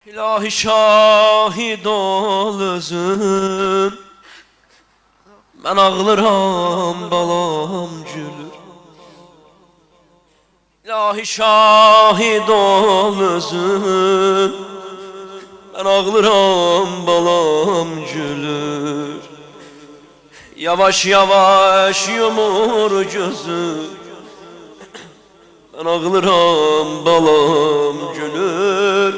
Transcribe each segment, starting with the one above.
İlahi şahid ol özün, ben ağlıram balam gülür. İlahi şahid ol özün, ben ağlıram balam gülür. Yavaş yavaş yumur gözü, ben ağlıram balam gülür.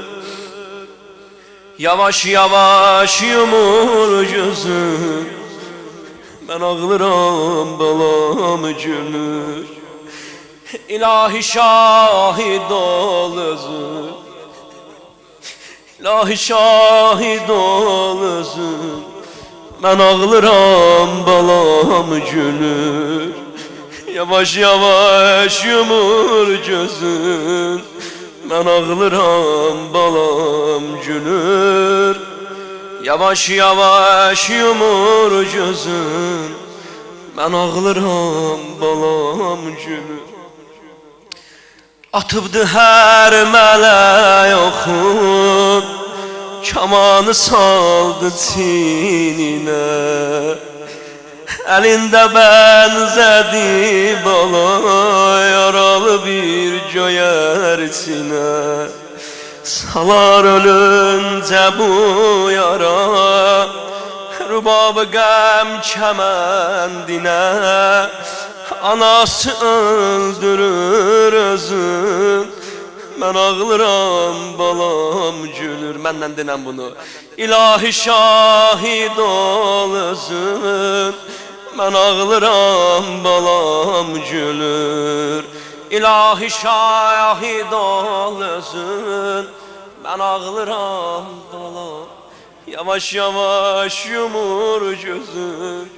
Yavaş yavaş yumur gözüm, ben ağlıram balam gülür. İlahi şahid ol özün, İlahi şahid ol özün, ben ağlıram balam gülür. Yavaş yavaş yumur gözün, ben ağlıram balam gülür. Yavaş yavaş yumur gözün, ben ağlıram balam gülür. Atıbdı her mələk oxun, kamanı saldı çininə. Elində bənzədi bala, yaralı bir göyərçinə. Salar ölüncə bu yara, rübab-ı qəm kəməndinə. Anası öldürür özün, ben ağlıram balam gülür. Məndən denən bunu. İlahi şahid ol özün, ben ağlıram balam gülür. İlahi şahid ol özün, ben ağlıram balam. Yavaş yavaş yumur gözün,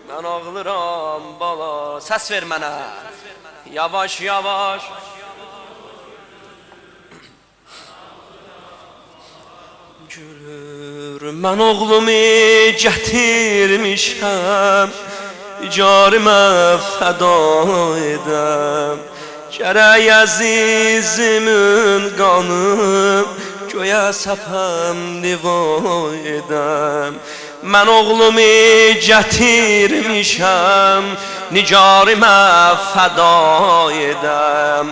ben ağlıram bala. Ses ver mənə. Yavaş yavaş gülür. Mən oğlumu gətirmişəm, carimə fəda edəm. Gərək əzizimin qanı göyə səpəm diva edəm. Mən oğlumu gətirmişəm, nicarimə fəda edəm.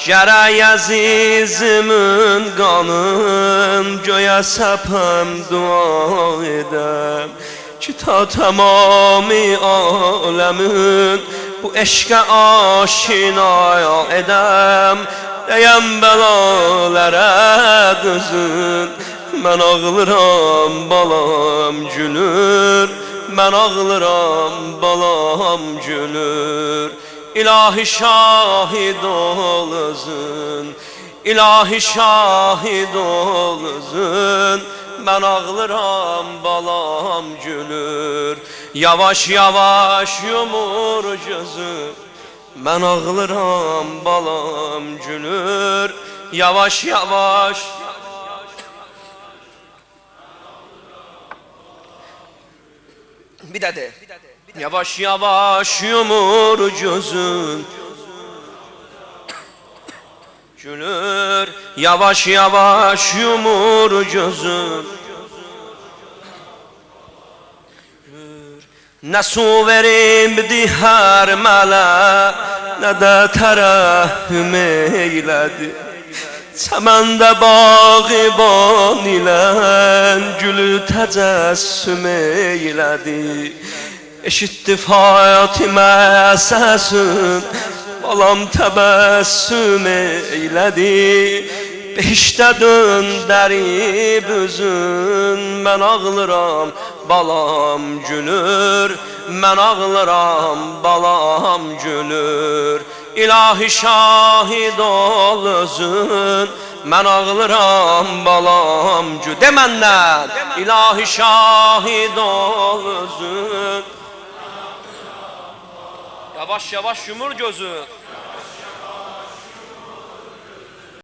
Gərək əzizimin qanın göyə səpəm dua edəm. Ki ta tamamı aləmin bu eşqə aşinaya edəm. Deyəm bəlalərə dözün, mən ağlıram balam gülür. Mən ağlıram balam gülür. İlahi şahid ol özün, İlahi şahid ol özün, ben ağlıram balam gülür. Yavaş yavaş yumur gözüm, ben ağlıram balam gülür. Yavaş yavaş bir de yavaş yavaş yumur gözün gülür. Yavaş yavaş yumur gözün. Ne su verimdi her mele, ne de terehüm eyledi. Çəməndə bağıban ilə gülü təcəssüm eylədi. Eşitdi Fatimə səsin, balam təbəssüm eylədi. Behişdə döndərib üzün, mən ağlıram balam gülür. Mən ağlıram balam gülür. İlahi şahid ol özün, mən ağlıram balam gülür. De məndən, İlahi şahid ol özün. Yavaş yavaş yumur gözün.